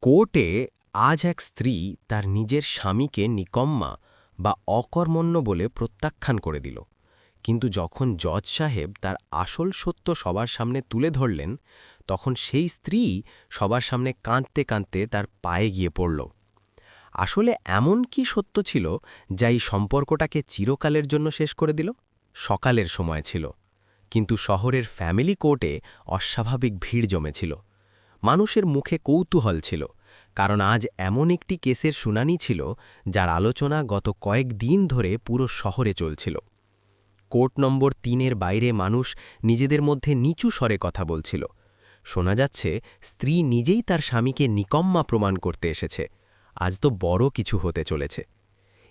কোর্টে আজ এক স্ত্রী তার নিজের স্বামীকে নিকম্মা বা অকর্মণ্য বলে প্রত্যাখ্যান করে দিল, কিন্তু যখন জজ সাহেব তার আসল সত্য সবার সামনে তুলে ধরলেন, তখন সেই স্ত্রী সবার সামনে কাঁদতে কাঁদতে তার পায়ে গিয়ে পড়ল। আসলে এমন কি সত্য ছিল যা এই সম্পর্কটাকে চিরকালের জন্য শেষ করে দিল? সকালের সময় ছিল, কিন্তু শহরের ফ্যামিলি কোর্টে অস্বাভাবিক ভিড় জমেছিল। মানুষের মুখে কৌতূহল ছিল, কারণ আজ এমন একটি কেসের শুনানি ছিল যার আলোচনা গত কয়েক দিন ধরে পুরো শহরে চলছিল। কোর্ট নম্বর ৩-এর বাইরে মানুষ নিজেদের মধ্যে নিচু স্বরে কথা বলছিল। শোনা যাচ্ছে স্ত্রী নিজেই তার স্বামীকে নিকম্মা প্রমাণ করতে এসেছে। আজ তো বড় কিছু হতে চলেছে।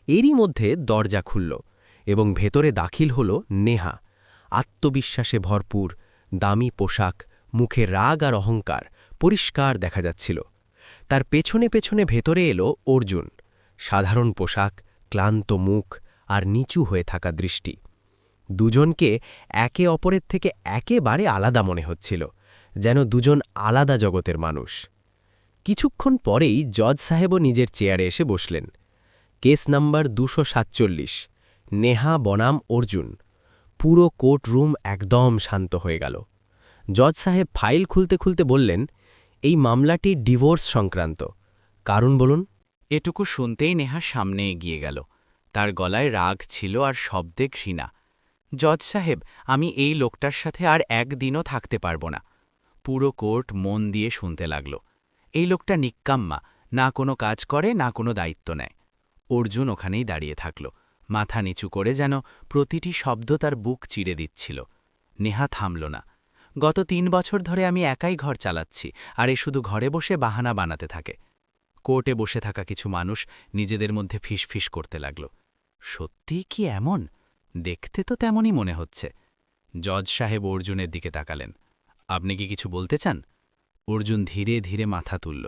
এরই মধ্যে দরজা খুলল এবং ভেতরে দাখিল হল নেহা। আত্মবিশ্বাসে ভরপুর, দামি পোশাক, মুখে রাগ আর অহংকার পরিষ্কার দেখা যাচ্ছিল। তার পেছনে পেছনে ভেতরে এলো অর্জুন। সাধারণ পোশাক, ক্লান্ত মুখ আর নিচু হয়ে থাকা দৃষ্টি। দুজনকে একে অপরের থেকে একেবারে আলাদা মনে হচ্ছিল, যেন দুজন আলাদা জগতের মানুষ। কিছুক্ষণ পরেই জজ সাহেবও নিজের চেয়ারে এসে বসলেন। কেস নাম্বার ২৪৭, নেহা বনাম অর্জুন। পুরো কোর্ট রুম একদম শান্ত হয়ে গেল। জজ সাহেব ফাইল খুলতে খুলতে বললেন, এই মামলাটি ডিভোর্স সংক্রান্ত। কারণ বলুন। এটুকু শুনতেই নেহা সামনে এগিয়ে গেল। তার গলায় রাগ ছিল আর শব্দে ঘৃণা। জজ সাহেব, আমি এই লোকটার সাথে আর একদিনও থাকতে পারব না। পুরো কোর্ট মন দিয়ে শুনতে লাগল। এই লোকটা নিক্কাম্মা, না কোনো কাজ করে, না কোনো দায়িত্ব নেয়। অর্জুন ওখানেই দাঁড়িয়ে থাকল, মাথা নিচু করে, যেন প্রতিটি শব্দ তার বুক চিড়ে দিচ্ছিল। নেহা থামল না। গত ৩ বছর ধরে আমি একাই ঘর চালাচ্ছি, আর এ শুধু ঘরে বসে বাহানা বানাতে থাকে। কোর্টে বসে থাকা কিছু মানুষ নিজেদের মধ্যে ফিসফিস করতে লাগল। সত্যিই কি এমন? দেখতে তো তেমনই মনে হচ্ছে। জজ সাহেব অর্জুনের দিকে তাকালেন। আপনি কি কিছু বলতে চান? অর্জুন ধীরে ধীরে মাথা তুলল।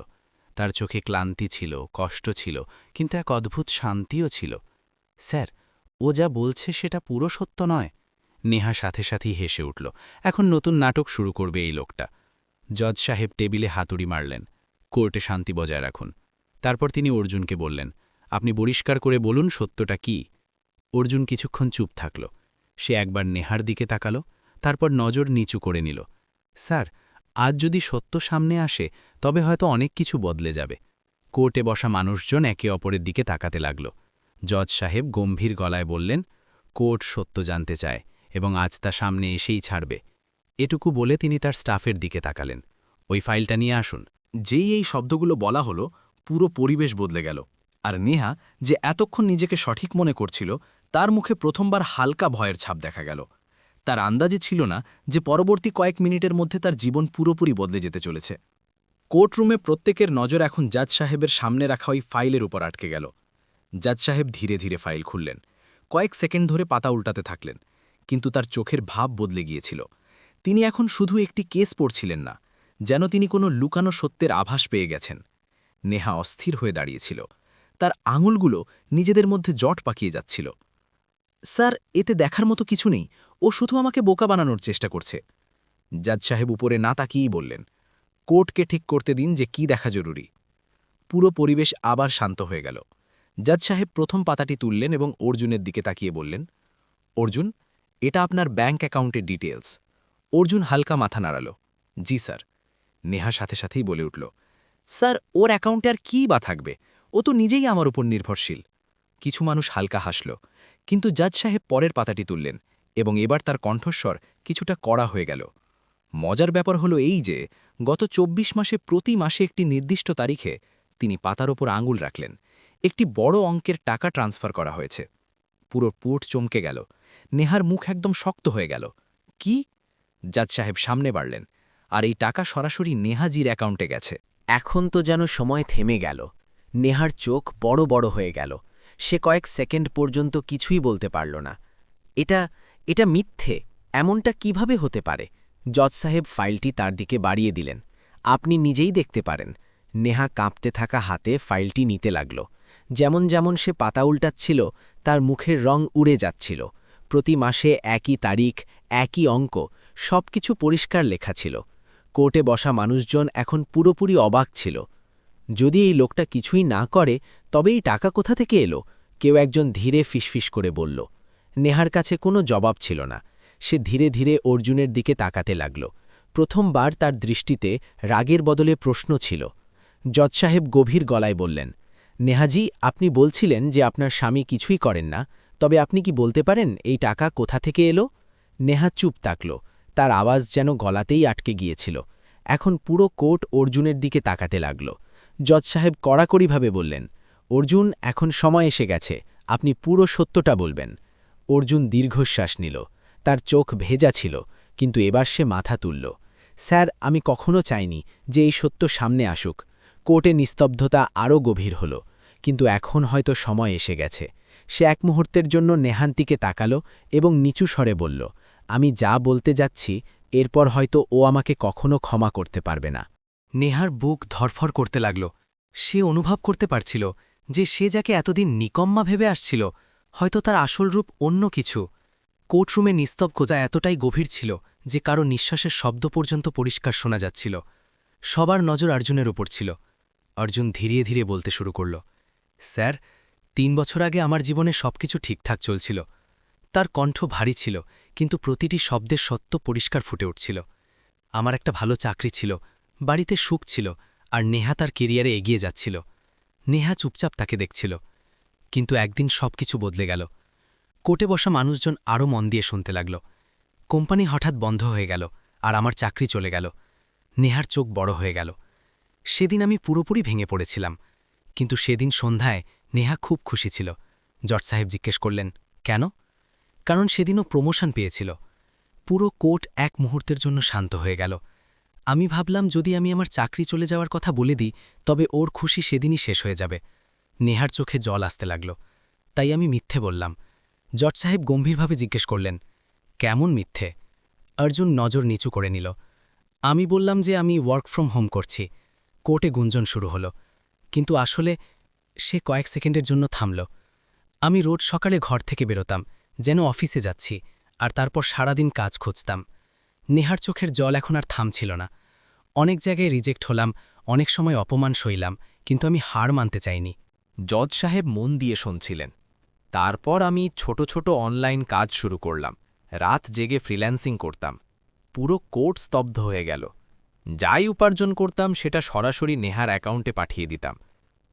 তার চোখে ক্লান্তি ছিল, কষ্ট ছিল, কিন্তু এক অদ্ভুত শান্তিও ছিল। স্যার, ও যা বলছে সেটা পুরো সত্য নয়। নেহা সাথে সাথেই হেসে উঠল। এখন নতুন নাটক শুরু করবে এই লোকটা। জজ সাহেব টেবিলে হাতুড়ি মারলেন। কোর্টে শান্তি বজায় রাখুন। তারপর তিনি অর্জুনকে বললেন, আপনি পরিষ্কার করে বলুন সত্যটা কি। অর্জুন কিছুক্ষণ চুপ থাকল। সে একবার নেহার দিকে তাকাল, তারপর নজর নিচু করে নিল। স্যার, আজ যদি সত্য সামনে আসে, তবে হয়তো অনেক কিছু বদলে যাবে। কোর্টে বসা মানুষজন একে অপরের দিকে তাকাতে লাগল। জজ সাহেব গম্ভীর গলায় বললেন, কোর্ট সত্য জানতে চায় এবং আজ তা সামনে এসেই ছাড়বে। এটুকু বলে তিনি তার স্টাফের দিকে তাকালেন। ওই ফাইলটা নিয়ে আসুন। যেই এই শব্দগুলো বলা হলো, পুরো পরিবেশ বদলে গেল। আর নেহা, যে এতক্ষণ নিজেকে সঠিক মনে করছিল, তার মুখে প্রথমবার হালকা ভয়ের ছাপ দেখা গেল। তার আন্দাজে ছিল না যে পরবর্তী কয়েক মিনিটের মধ্যে তার জীবন পুরোপুরি বদলে যেতে চলেছে। কোর্টরুমে প্রত্যেকের নজর এখন জাজ সাহেবের সামনে রাখা ওই ফাইলের উপর আটকে গেল। জাজ সাহেব ধীরে ধীরে ফাইল খুললেন। কয়েক সেকেন্ড ধরে পাতা উল্টাতে থাকলেন, কিন্তু তার চোখের ভাব বদলে গিয়েছিল। তিনি এখন শুধু একটি কেস পড়ছিলেন না, যেন তিনি কোনো লুকানো সত্যের আভাস পেয়ে গেছেন। নেহা অস্থির হয়ে দাঁড়িয়েছিল। তার আঙুলগুলো নিজেদের মধ্যে জট পাকিয়ে যাচ্ছিল। স্যার, এতে দেখার মতো কিছু নেই। ও শুধু আমাকে বোকা বানানোর চেষ্টা করছে। জাজ সাহেব উপরে না তাকিয়েই বললেন, কোর্টকে ঠিক করতে দিন যে কি দেখা জরুরি। পুরো পরিবেশ আবার শান্ত হয়ে গেল। জাজ সাহেব প্রথম পাতাটি তুললেন এবং অর্জুনের দিকে তাকিয়ে বললেন, অর্জুন, এটা আপনার ব্যাঙ্ক অ্যাকাউন্টের ডিটেলস। অর্জুন হালকা মাথা নাড়াল। জি স্যার। নেহা সাথে সাথেই বলে উঠল, স্যার, ওর অ্যাকাউন্টে আর কী বা থাকবে? ও তো নিজেই আমার উপর নির্ভরশীল। কিছু মানুষ হালকা হাসল, কিন্তু জাজ সাহেব পরের পাতাটি তুললেন এবং এবার তার কণ্ঠস্বর কিছুটা কড়া হয়ে গেল। মজার ব্যাপার হলো এই যে গত ২৪ মাসে প্রতি মাসে একটি নির্দিষ্ট তারিখে তিনি পাতার ওপর আঙুল রাখলেন। একটি বড় অঙ্কের টাকা ট্রান্সফার করা হয়েছে। পুরো পোর্ট চমকে গেল। নেহার মুখ একদম শক্ত হয়ে গেল। কি? জাজ সাহেব সামনে বাড়লেন। আর এই টাকা সরাসরি নেহাজির অ্যাকাউন্টে গেছে। এখন তো যেন সময় থেমে গেল। নেহার চোখ বড় বড় হয়ে গেল। সে কয়েক সেকেন্ড পর্যন্ত কিছুই বলতে পারল না। এটা এটা মিথ্যে। এমনটা কিভাবে হতে পারে? জজ সাহেব ফাইলটি তার দিকে বাড়িয়ে দিলেন। আপনি নিজেই দেখতে পারেন। নেহা কাঁপতে থাকা হাতে ফাইলটি নিতে লাগল। যেমন যেমন সে পাতা উল্টাচ্ছিল, তার মুখের রং উড়ে যাচ্ছিল। প্রতি মাসে একই তারিখ, একই অঙ্ক, সবকিছু পরিষ্কার লেখা ছিল। কোর্টে বসা মানুষজন এখন পুরোপুরি অবাক ছিল। যদি এই লোকটা কিছুই না করে তবে এই টাকা কোথা থেকে এলো? কেউ একজন ধীরে ফিসফিস করে বলল। নেহার কাছে কোনো জবাব ছিল না। সে ধীরে ধীরে অর্জুনের দিকে তাকাতে লাগল। প্রথমবার তার দৃষ্টিতে রাগের বদলে প্রশ্ন ছিল। জজ সাহেব গভীর গলায় বললেন, নেহাজি, আপনি বলছিলেন যে আপনার স্বামী কিছুই করেন না, তবে আপনি কি বলতে পারেন এই টাকা কোথা থেকে এলো? নেহা চুপ থাকল। তার আওয়াজ যেন গলাতেই আটকে গিয়েছিল। এখন পুরো কোর্ট অর্জুনের দিকে তাকাতে লাগল। জজ সাহেব কড়াকড়িভাবে বললেন, অর্জুন, এখন সময় এসে গেছে, আপনি পুরো সত্যটা বলবেন। অর্জুন দীর্ঘশ্বাস নিল। তার চোখ ভেজা ছিল, কিন্তু এবার সে মাথা তুলল। স্যার, আমি কখনো চাইনি যে এই সত্য সামনে আসুক। কোর্টে নিস্তব্ধতা আরও গভীর হল, কিন্তু এখন হয়তো সময় এসে গেছে। সে এক মুহূর্তের জন্য নেহান্তিকে তাকাল এবং নিচু স্বরে বলল, আমি যা বলতে যাচ্ছি এরপর হয়তো ও আমাকে কখনো ক্ষমা করতে পারবে না। নেহার বুক ধরফর করতে লাগল। সে অনুভব করতে পারছিল যে সে যাকে এতদিন নিকম্মা ভেবে আসছিল, হয়তো তার আসল রূপ অন্য কিছু। কোর্টরুমে নিস্তব্ধতা এতটাই গভীর ছিল যে কারো নিঃশ্বাসের শব্দ পর্যন্ত পরিষ্কার শোনা যাচ্ছিল। সবার নজর অর্জুনের ওপর ছিল। অর্জুন ধীরে ধীরে বলতে শুরু করল, স্যার, ৩ বছর আগে আমার জীবনে সবকিছু ঠিকঠাক চলছিল। তার কণ্ঠ ভারী ছিল, কিন্তু প্রতিটি শব্দের সত্য পরিষ্কার ফুটে উঠছিল। আমার একটা ভালো চাকরি ছিল, বাড়িতে সুখ ছিল, আর নেহা তার কেরিয়ারে এগিয়ে যাচ্ছিল। নেহা চুপচাপ তাকে দেখছিল। কিন্তু একদিন সবকিছু বদলে গেল। কোর্টে বসা মানুষজন আরও মন দিয়ে শুনতে লাগল। কোম্পানি হঠাৎ বন্ধ হয়ে গেল, আর আমার চাকরি চলে গেল। নেহার চোখ বড় হয়ে গেল। সেদিন আমি পুরোপুরি ভেঙে পড়েছিলাম, কিন্তু সেদিন সন্ধ্যায় নেহা খুব খুশি ছিল। জজ সাহেব জিজ্ঞেস করলেন, কেন? কারণ সেদিনও প্রমোশন পেয়েছিল। পুরো কোর্ট এক মুহূর্তের জন্য শান্ত হয়ে গেল। আমি ভাবলাম যদি আমি আমার চাকরি চলে যাওয়ার কথা বলে দিই তবে ওর খুশি সেদিনই শেষ হয়ে যাবে। নেহার চোখে জল আসতে লাগল। তাই আমি মিথ্যে বললাম। জজ সাহেব গম্ভীরভাবে জিজ্ঞেস করলেন, কেমন মিথ্যে? অর্জুন নজর নিচু করে নিল। আমি বললাম যে আমি ওয়ার্ক ফ্রম হোম করছি। কোর্টে গুঞ্জন শুরু হলো, কিন্তু আসলে সে কয়েক সেকেন্ডের জন্য থামল। আমি রোজ সকালে ঘর থেকে বেরোতাম, যেন অফিসে যাচ্ছি, আর তারপর সারাদিন কাজ খুঁজতাম। নেহার চোখের জল এখন আর থামছিল না। অনেক জায়গায় রিজেক্ট হলাম, অনেক সময় অপমান সইলাম, কিন্তু আমি হার মানতে চাইনি। জজ সাহেব মন দিয়ে শুনছিলেন। তারপর আমি ছোট ছোট অনলাইন কাজ শুরু করলাম। রাত জেগে ফ্রিল্যান্সিং করতাম। পুরো কোর্ট স্তব্ধ হয়ে গেল। যাই উপার্জন করতাম সেটা সরাসরি নেহার অ্যাকাউন্টে পাঠিয়ে দিতাম।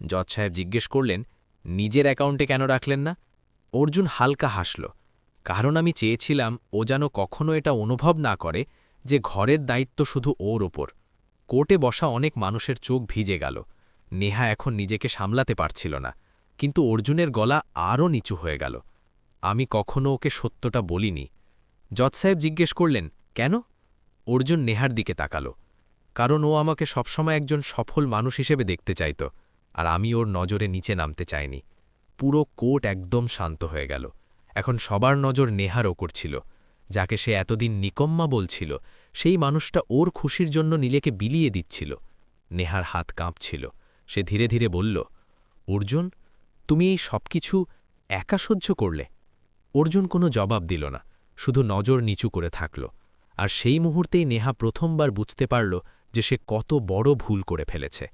জজ সাহেব জিজ্ঞেস করলেন, নিজের অ্যাকাউন্টে কেন রাখলেন না? অর্জুন হালকা হাসল, কারণ আমি চেয়েছিলাম ও যেন কখনো এটা অনুভব না করে যে ঘরের দায়িত্ব শুধু ওর ওপর। কোর্টে বসা অনেক মানুষের চোখ ভিজে গেল। নেহা এখন নিজেকে সামলাতে পারছিল না, কিন্তু অর্জুনের গলা আরও নিচু হয়ে গেল। আমি কখনো ওকে সত্যটা বলিনি। জজ সাহেব জিজ্ঞেস করলেন, কেন? অর্জুন নেহার দিকে তাকালো। কারণ ও আমাকে সবসময় একজন সফল মানুষ হিসেবে দেখতে চাইত, আর আমি ওর নজরে নিচে নামতে চাইনি। পুরো কোর্ট একদম শান্ত হয়ে গেল। এখন সবার নজর নেহার ওপর ছিল। যাকে সে এতদিন নিকম্মা বলছিল, সেই মানুষটা ওর খুশির জন্য নীলেকে বিলিয়ে দিচ্ছিল। নেহার হাত কাঁপছিল। সে ধীরে ধীরে বলল, অর্জুন, তুমি এই সবকিছু একা সহ্য করলে? অর্জুন কোনো জবাব দিল না, শুধু নজর নিচু করে থাকল। আর সেই মুহূর্তেই নেহা প্রথমবার বুঝতে পারল যে সে কত বড় ভুল করে ফেলেছে।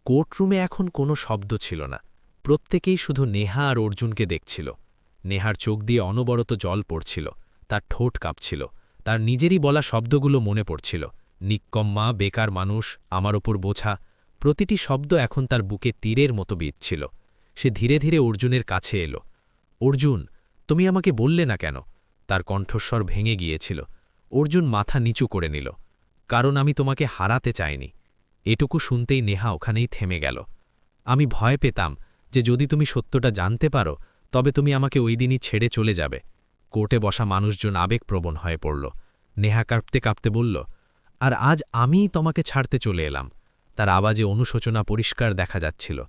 কোর্টরুমে এখন কোনো শব্দ ছিল না। প্রত্যেকেই শুধু নেহা আর অর্জুনকে দেখছিল। নেহার চোখ দিয়ে অনবরত জল পড়ছিল, তার ঠোঁট কাঁপছিল, তার নিজেরই বলা শব্দগুলো মনে পড়ছিল। নিক্কম্মা, বেকার মানুষ, আমার ওপর বোঝা। প্রতিটি শব্দ এখন তার বুকে তীরের মতো বিঁধছিল। সে ধীরে ধীরে অর্জুনের কাছে এলো। অর্জুন, তুমি আমাকে বললে না কেন? তার কণ্ঠস্বর ভেঙে গিয়েছিল। অর্জুন মাথা নিচু করে নিল। কারণ আমি তোমাকে হারাতে চাইনি। এটুকু শুনতেই নেহা ওখানেই থেমে গেল। আমি ভয় পেতাম যে যদি তুমি সত্যটা জানতে পারো তবে তুমি আমাকে ওই দিনই ছেড়ে চলে যাবে। কোর্টে বসা মানুষজন আবেগপ্রবণ হয়ে পড়ল। নেহা কাঁপতে কাঁপতে বলল, আর আজ আমিই তোমাকে ছাড়তে চলে এলাম। তার আওয়াজে অনুশোচনা পরিষ্কার দেখা যাচ্ছিল।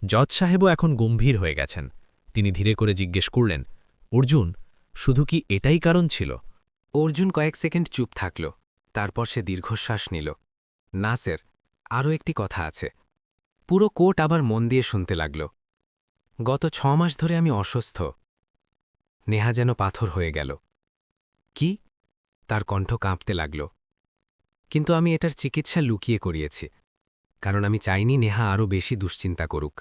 জজ সাহেবও এখন গম্ভীর হয়ে গেছেন। তিনি ধীরে করে জিজ্ঞেস করলেন, অর্জুন, শুধু কি এটাই কারণ ছিল? অর্জুন কয়েক সেকেন্ড চুপ থাকল। তারপর সে দীর্ঘশ্বাস নিল। না স্যার, আরও একটি কথা আছে। পুরো কোর্ট আবার মন দিয়ে শুনতে লাগল। গত 6 মাস ধরে আমি অসুস্থ। নেহা যেন পাথর হয়ে গেল। কি? তার কণ্ঠ কাঁপতে লাগল। কিন্তু আমি এটার চিকিৎসা লুকিয়ে করিয়েছি। কারণ আমি চাইনি নেহা আরও বেশি দুশ্চিন্তা করুক।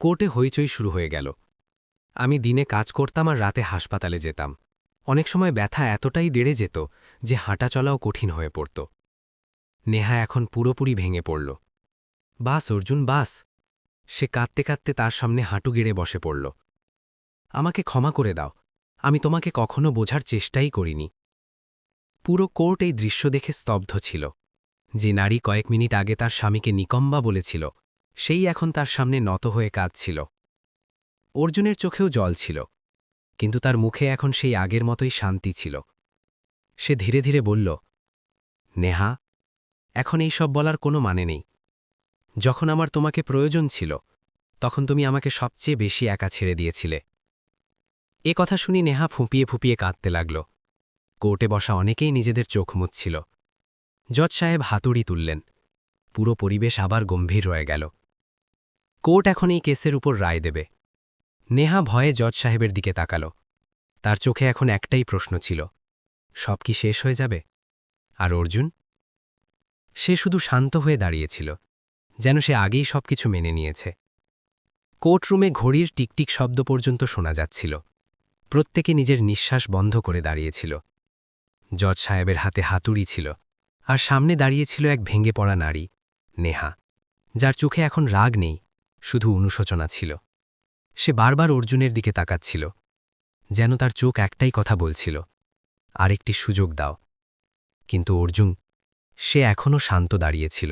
কোর্টে হইচই শুরু হয়ে গেল। আমি দিনে কাজ করতাম আর রাতে হাসপাতালে যেতাম। অনেক সময় ব্যথা এতটাই বেড়ে যেত যে হাঁটা চলাও কঠিন হয়ে পড়ত। নেহা এখন পুরোপুরি ভেঙে পড়ল। বাস অর্জুন, বাস। সে কাঁদতে কাঁদতে তার সামনে হাঁটু গেড়ে বসে পড়ল। আমাকে ক্ষমা করে দাও, আমি তোমাকে কখনো বোঝার চেষ্টাই করিনি। পুরো কোর্ট এই দৃশ্য দেখে স্তব্ধ ছিল। যে নারী কয়েক মিনিট আগে তার স্বামীকে নিকম্বা বলেছিল, সেই এখন তার সামনে নত হয়ে কাঁদছিল। অর্জুনের চোখেও জল ছিল, কিন্তু তার মুখে এখন সেই আগের মতোই শান্তি ছিল। সে ধীরে ধীরে বলল, নেহা, এখন এই সব বলার কোনো মানে নেই। যখন আমার তোমাকে প্রয়োজন ছিল, তখন তুমি আমাকে সবচেয়ে বেশি একা ছেড়ে দিয়েছিলে। এ কথা শুনি নেহা ফুঁপিয়ে ফুঁপিয়ে কাঁদতে লাগল। কোর্টে বসা অনেকেই নিজেদের চোখ মুছছিল। জজ সাহেব হাতুড়ি তুললেন। পুরো পরিবেশ আবার গম্ভীর রয়ে গেল। কোর্ট এখন এই কেসের উপর রায় দেবে। নেহা ভয়ে জজ সাহেবের দিকে তাকাল। তার চোখে এখন একটাই প্রশ্ন ছিল, সব কি শেষ হয়ে যাবে? আর অর্জুন? সে শুধু শান্ত হয়ে দাঁড়িয়েছিল, যেন সে আগেই সবকিছু মেনে নিয়েছে। কোর্টরুমে ঘড়ির টিকটিক শব্দ পর্যন্ত শোনা যাচ্ছিল। প্রত্যেকে নিজের নিঃশ্বাস বন্ধ করে দাঁড়িয়েছিল। জজ সাহেবের হাতে হাতুড়ি ছিল, আর সামনে দাঁড়িয়েছিল এক ভেঙে পড়া নারী, নেহা, যার চোখে এখন রাগ নেই, শুধু অনুশোচনা ছিল। সে বারবার অর্জুনের দিকে তাকাচ্ছিল, যেন তার চোখ একটাই কথা বলছিল, আরেকটি সুযোগ দাও। কিন্তু অর্জুন, সে এখনও শান্ত দাঁড়িয়েছিল।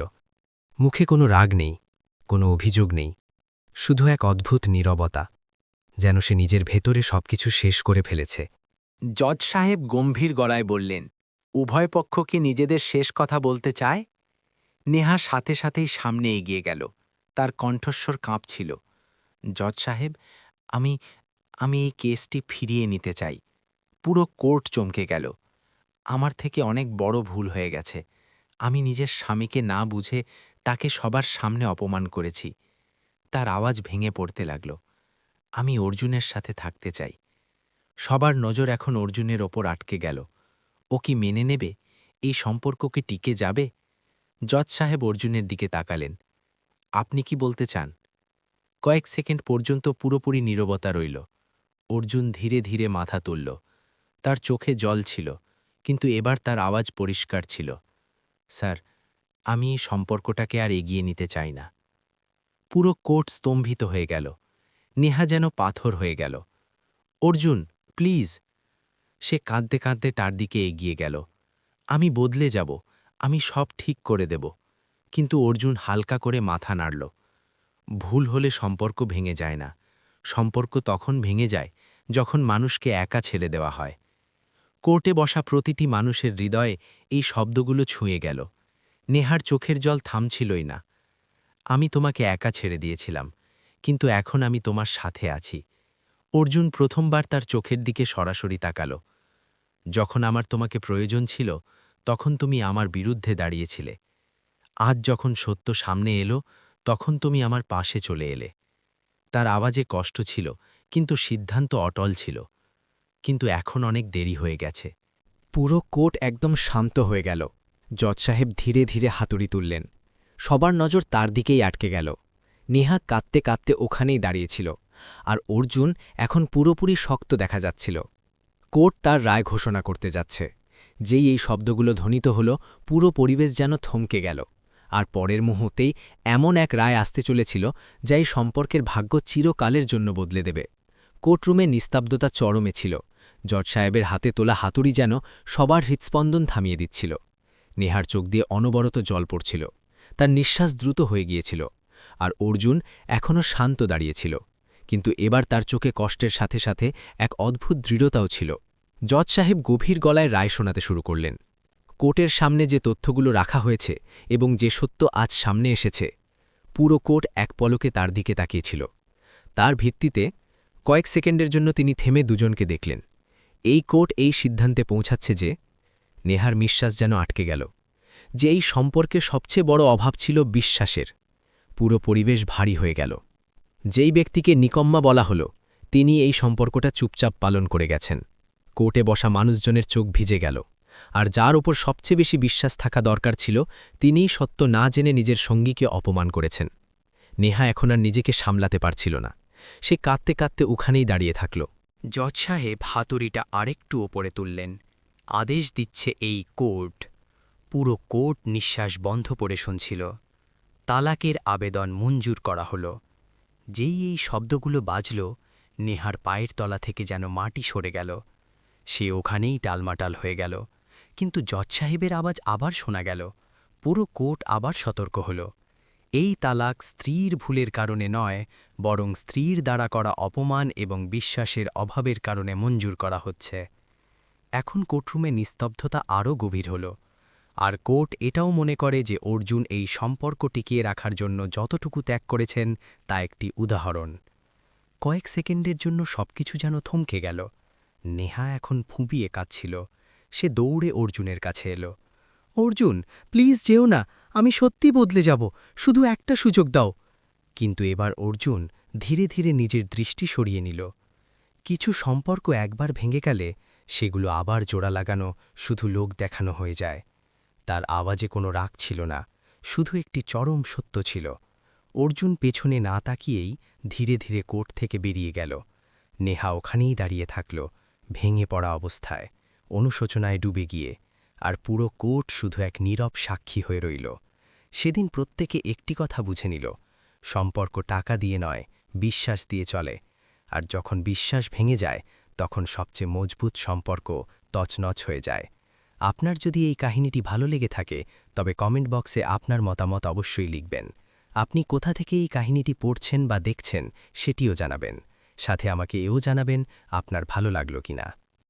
মুখে কোনো রাগ নেই, কোনো অভিযোগ নেই, শুধু এক অদ্ভুত নীরবতা, যেন সে নিজের ভেতরে সবকিছু শেষ করে ফেলেছে। জজ সাহেব গম্ভীর গলায় বললেন, উভয় পক্ষ কি নিজেদের শেষ কথা বলতে চায়? নেহা সাথে সাথেই সামনে এগিয়ে গেল। তার কণ্ঠস্বর কাঁপছিল। জজ সাহেব, আমি আমি এই কেসটি ফিরিয়ে নিতে চাই। পুরো কোর্ট চমকে গেল। আমার থেকে অনেক বড় ভুল হয়ে গেছে। আমি নিজের স্বামীকে না বুঝে তাকে সবার সামনে অপমান করেছি। তার আওয়াজ ভেঙে পড়তে লাগল। আমি অর্জুনের সাথে থাকতে চাই। সবার নজর এখন অর্জুনের ওপর আটকে গেল। ও কি মেনে নেবে? এই সম্পর্ক কি টিকে যাবে? জজ সাহেব অর্জুনের দিকে তাকালেন। আপনি কি বলতে চান? কয়েক সেকেন্ড পর্যন্ত পুরোপুরি নীরবতা রইল। অর্জুন ধীরে ধীরে মাথা তুলল। তার চোখে জল ছিল, কিন্তু এবার তার আওয়াজ পরিষ্কার ছিল। স্যার, আমি এই সম্পর্কটাকে আর এগিয়ে নিতে চাই না। পুরো কোর্ট স্তম্ভিত হয়ে গেল। নেহা যেন পাথর হয়ে গেল। অর্জুন, প্লিজ। সে কাঁদতে কাঁদতে তার দিকে এগিয়ে গেল। আমি বদলে যাব, আমি সব ঠিক করে দেব। কিন্তু অর্জুন হালকা করে মাথা নাড়ল। ভুল হলে সম্পর্ক ভেঙে যায় না। সম্পর্ক তখন ভেঙে যায় যখন মানুষকে একা ছেড়ে দেওয়া হয়। কোর্টে বসা প্রতিটি মানুষের হৃদয়ে এই শব্দগুলো ছুঁয়ে গেল। নেহার চোখের জল থামছিলই না। আমি তোমাকে একা ছেড়ে দিয়েছিলাম, কিন্তু এখন আমি তোমার সাথে আছি। অর্জুন প্রথমবার তার চোখের দিকে সরাসরি তাকাল। যখন আমার তোমাকে প্রয়োজন ছিল, তখন তুমি আমার বিরুদ্ধে দাঁড়িয়েছিলে। আজ যখন সত্য সামনে এলো, তখন তুমি আমার পাশে চলে এলে। তার আওয়াজে কষ্ট ছিল, কিন্তু সিদ্ধান্ত অটল ছিল। কিন্তু এখন অনেক দেরি হয়ে গেছে। পুরো কোর্ট একদম শান্ত হয়ে গেল। জজ সাহেব ধীরে ধীরে হাতুড়ি তুললেন। সবার নজর তার দিকেই আটকে গেল। নেহা কাঁদতে কাঁদতে ওখানেই দাঁড়িয়েছিল, আর অর্জুন এখন পুরোপুরি শক্ত দেখা যাচ্ছিল। কোর্ট তার রায় ঘোষণা করতে যাচ্ছে। যেই এই শব্দগুলো ধ্বনিত হল, পুরো পরিবেশ যেন থমকে গেল। আর পরের মুহূর্তেই এমন এক রায় আসতে চলেছিল যা এই সম্পর্কের ভাগ্য চিরকালের জন্য বদলে দেবে। কোর্টরুমে নিস্তব্ধতা চরমে ছিল। জজ সাহেবের হাতে তোলা হাতুড়ি যেন সবার হৃৎস্পন্দন থামিয়ে দিচ্ছিল। নেহার চোখ দিয়ে অনবরত জল পড়ছিল। তার নিঃশ্বাস দ্রুত হয়ে গিয়েছিল। আর অর্জুন এখনও শান্ত দাঁড়িয়েছিল, কিন্তু এবার তার চোখে কষ্টের সাথে সাথে এক অদ্ভুত দৃঢ়তাও ছিল। জজ সাহেব গভীর গলায় রায় শোনাতে শুরু করলেন। কোর্টের সামনে যে তথ্যগুলো রাখা হয়েছে এবং যে সত্য আজ সামনে এসেছে, পুরো কোর্ট এক পলকে তার দিকে তাকিয়েছিল। তার ভিত্তিতে কয়েক সেকেন্ডের জন্য তিনি থেমে দুজনকে দেখলেন। এই কোর্ট এই সিদ্ধান্তে পৌঁছাচ্ছে যে নেহার নিঃশ্বাস যেন আটকে গেল, যে এই সম্পর্কে সবচেয়ে বড় অভাব ছিল বিশ্বাসের। পুরো পরিবেশ ভারী হয়ে গেল। যেই ব্যক্তিকে নিকম্মা বলা হলো, তিনি এই সম্পর্কটা চুপচাপ পালন করে গেছেন। কোর্টে বসা মানুষজনের চোখ ভিজে গেল, আর যার ওপর সবচেয়ে বেশি বিশ্বাস থাকা দরকার ছিল তিনিই সত্য না জেনে নিজের সঙ্গীকে অপমান করেছেন। নেহা এখন আর নিজেকে সামলাতে পারছিল না। সে কাঁদতে কাঁদতে ওখানেই দাঁড়িয়ে থাকল। জজ সাহেব হাতুড়িটা আরেকটু ওপরে তুললেন। আদেশ দিচ্ছে এই কোর্ট। পুরো কোর্ট নিঃশ্বাস বন্ধ করে শুনছিল। তালাকের আবেদন মঞ্জুর করা হলো। যেই এই শব্দগুলো বাজল, নেহার পায়ের তলা থেকে যেন মাটি সরে গেল। সে ওখানেই টালমাটাল হয়ে গেল। কিন্তু জজ সাহেবের আওয়াজ আবার শোনা গেল। পুরো কোর্ট আবার সতর্ক হল। এই তালাক স্ত্রীর ভুলের কারণে নয়, বরং স্ত্রীর দ্বারা করা অপমান এবং বিশ্বাসের অভাবের কারণে মঞ্জুর করা হচ্ছে। এখন কোর্টরুমে নিস্তব্ধতা আরও গভীর হল। আর কোর্ট এটাও মনে করে যে অর্জুন এই সম্পর্ক টিকিয়ে রাখার জন্য যতটুকু ত্যাগ করেছেন তা একটি উদাহরণ। কয়েক সেকেন্ডের জন্য সবকিছু যেন থমকে গেল। নেহা এখন ফুঁপিয়ে কাঁদছিল। সে দৌড়ে অর্জুনের কাছে এলো। অর্জুন, প্লিজ যেও না, আমি সত্যি বদলে যাব, শুধু একটা সুযোগ দাও। কিন্তু এবার অর্জুন ধীরে ধীরে নিজের দৃষ্টি সরিয়ে নিল। কিছু সম্পর্ক একবার ভেঙে গেলে সেগুলো আবার জোড়া লাগানো শুধু লোক দেখানো হয়ে যায়। তার আওয়াজে কোনো রাগ ছিল না, শুধু একটি চরম সত্য ছিল। অর্জুন পেছনে না তাকিয়েই ধীরে ধীরে কোর্ট থেকে বেরিয়ে গেল। নেহা ওখানেই দাঁড়িয়ে থাকল, ভেঙে পড়া অবস্থায়, অনুশোচনায় ডুবে গিয়ে। আর পুরো কোর্ট শুধু এক নীরব সাক্ষী হয়ে রইল। সেদিন প্রত্যেকে একটি কথা বুঝে নিল, সম্পর্ক টাকা দিয়ে নয়, বিশ্বাস দিয়ে চলে। আর যখন বিশ্বাস ভেঙে যায়, তখন সবচেয়ে মজবুত সম্পর্ক তছনছ হয়ে যায়। আপনার যদি এই কাহিনীটি ভালো লেগে থাকে, তবে কমেন্ট বক্সে আপনার মতামত অবশ্যই লিখবেন। আপনি কোথা থেকে এই কাহিনীটি পড়ছেন বা দেখছেন সেটিও জানাবেন। সাথে আমাকে এও জানাবেন আপনার ভালো লাগলো কিনা।